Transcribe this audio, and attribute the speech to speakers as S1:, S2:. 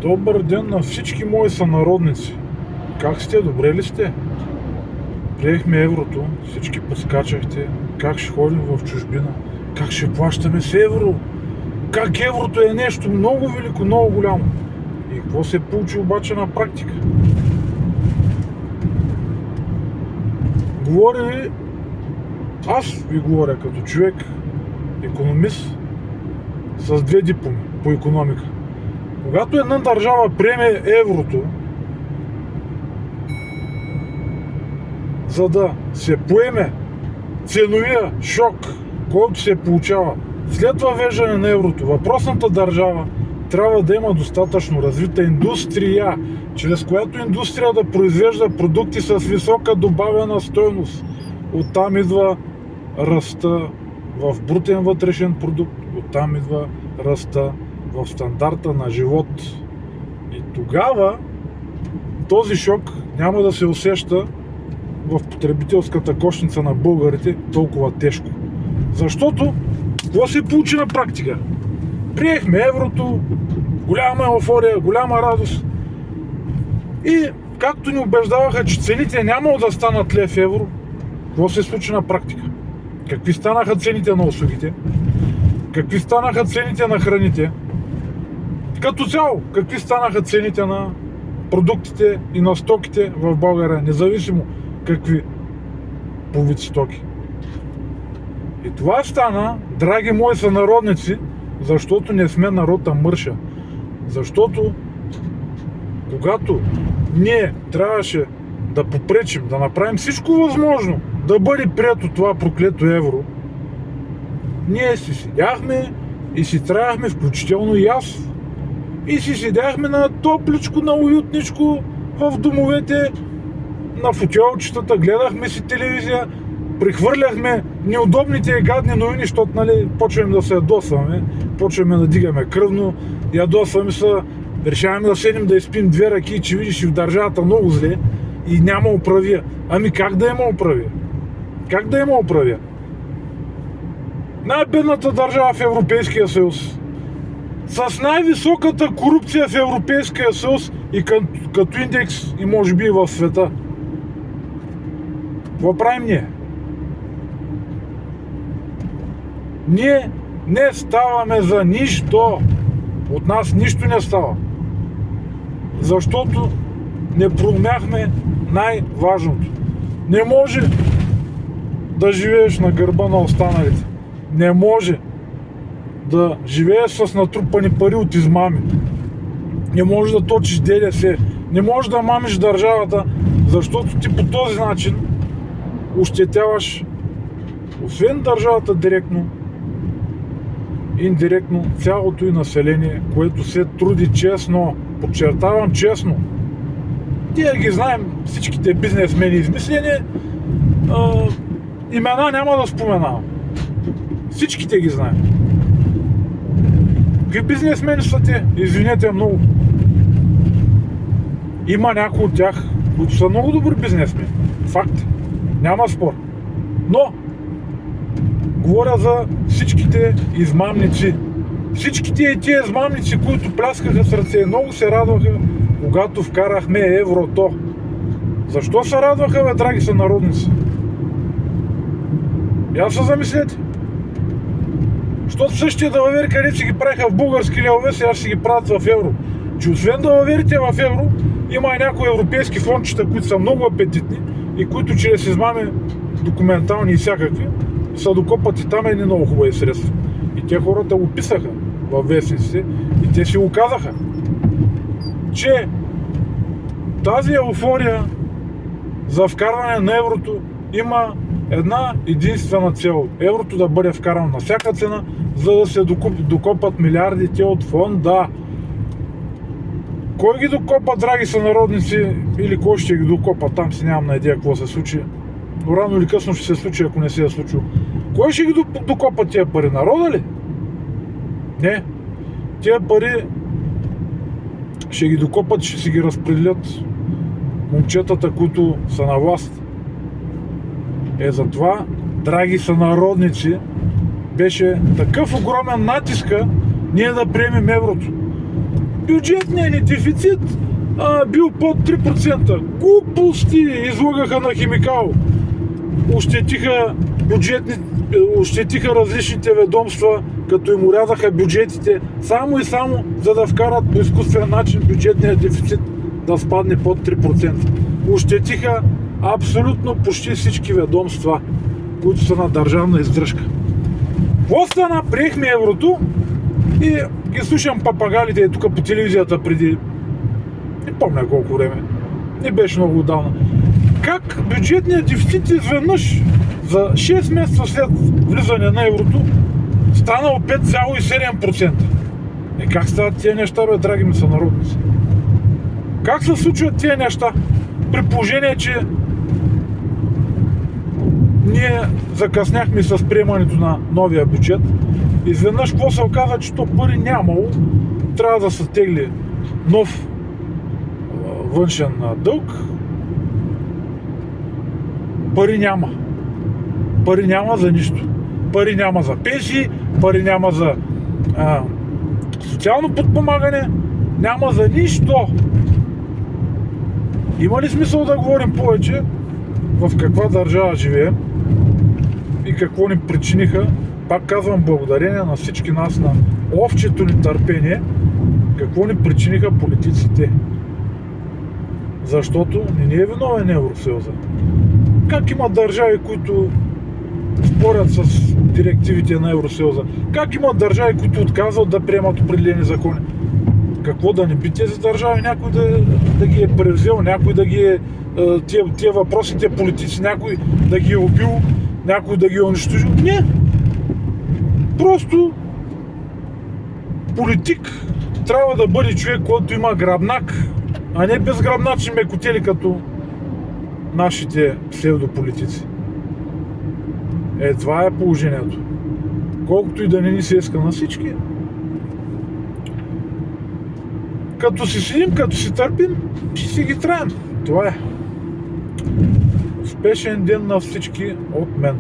S1: Добър ден на всички мои сънародници. Как сте? Добре ли сте? Приехме еврото, всички подскачахте. Как ще ходим в чужбина? Как ще плащаме с евро? Как еврото е нещо много велико, много голямо? И какво се получи обаче на практика? Говоря ви, аз ви говоря като човек, икономист, с 2 дипломи по икономика. Когато една държава приеме еврото, за да се поеме ценовия шок, който се получава след въвеждане на еврото, въпросната държава трябва да има достатъчно развита индустрия, чрез която индустрия да произвежда продукти с висока добавена стойност. Оттам идва ръста в брутен вътрешен продукт, оттам идва ръста в стандарта на живот. И тогава този шок няма да се усеща в потребителската кошница на българите толкова тежко. Защото какво се получи на практика? Приехме еврото, голяма еуфория, голяма радост. И както ни убеждаваха, че цените няма да станат лев евро, какво се случи на практика? Какви станаха цените на услугите? Какви станаха цените на храните? Като цяло, какви станаха цените на продуктите и на стоките в България, независимо какви по вид стоки? И това стана, драги мои сънародници, защото не сме народ мърша. Защото когато ние трябваше да попречим, да направим всичко възможно да бъде прието това проклето евро, ние си седяхме и си трябвахме, включително и аз, и си седяхме на топличко, на уютничко в домовете, на футиолчетата, гледахме си телевизия, прехвърляхме неудобните и гадни новини, защото почваме да се ядосваме, почваме да дигаме кръвно, ядосваме се, решаваме да седим да изпим 2 ръки, че видиш и в държавата много зле и няма управия. Ами как да има управия? Как да има управия? Най-бедната държава в Европейския съюз, с най-високата корупция в Европейския съюз и като индекс и може би и в света. Какво правим ние? Ние не ставаме за нищо. От нас нищо не става. Защото не проумяхме най-важното. Не може да живееш на гърба на останалите. Не може да живееш с натрупани пари от измами. Не може да точиш ДДС. Не може да мамиш държавата, защото ти по този начин ощетяваш освен държавата директно, индиректно цялото и население, което се труди честно. Подчертавам честно. Тия ги знаем всичките бизнесмени измислени. Имена няма да споменавам. Всичките ги знаем. Какви бизнесмени са те? Извинете много. Има някои от тях, които са много добри бизнесмени. Факт. Няма спор. Но говоря за всичките измамници. Всичките тия измамници, които пляскаха с ръце, много се радваха, когато вкарахме еврото. Защо се радваха, бе, драги сънародници? Я се замислете. Защото същия далавери, където си ги правиха в български левове, сега ще си ги правят в евро. Че освен далаверите в евро, има и някои европейски фондчета, които са много апетитни и които чрез измами документални и всякакви са докопат и там едни много хубави средства. И те хората го писаха във вестниците и те си го казаха, че тази еуфория за вкарване на еврото има една единствена цел. Еврото да бъде вкарано на всяка цена, за да се докопат милиардите от фонда. Кой ги докопа, драги сънародници, или кой ще ги докопа? Там си нямам на идея какво се случи. Но рано или късно ще се случи, ако не се е случило. Кой ще ги докопа тия пари? Народа ли? Не. Тия пари ще ги докопат, ще си ги разпределят момчетата, които са на власт. Затова, драги сънародници, беше такъв огромен натиска ние да приемем еврото. бюджетният ни дефицит бил под 3%. Глупости излагаха на Химикал. Ощетиха различните ведомства, като им урязаха бюджетите, само и само за да вкарат по изкуствен начин бюджетния дефицит да спадне под 3%. Ощетиха абсолютно почти всички ведомства, които са на държавна издръжка. Какво стана? Приехме еврото и ги слушам папагалите тук по телевизията преди не помня колко време. Не беше много отдавна. Как бюджетният дефицит изведнъж за 6 месеца след влизане на еврото станал 5,7%. Как стават тия неща, бе, драги ми сънародници? Как се случват тия неща? При положение, че ние закъсняхме с приемането на новия бюджет. Изведнъж какво се оказа, че то пари нямало. Трябва да се тегли нов външен дълг. Пари няма. Пари няма за нищо. Пари няма за пенсии, пари няма за социално подпомагане, няма за нищо. Има ли смисъл да говорим повече в каква държава живеем и какво ни причиниха, пак казвам, благодарение на всички нас, на овчето ни търпение, какво ни причиниха политиците? Защото не е виновен Евросъюза. Как има държави, които спорят с директивите на Евросъюза? Как има държави, които отказват да приемат определени закони? Какво да не би тези държави? Някой да ги е превзел, някой да ги е тия въпросните политици, някой да ги е убил, някой да ги е унищожил? Не! Просто политик трябва да бъде човек, който има гръбнак, а не безгръбначни мекотели като нашите псевдополитици. Това е положението. Колкото и да не ни се иска на всички, като си седим, като си търпим, ще си ги траем. Това е. Успешен ден на всички от мен.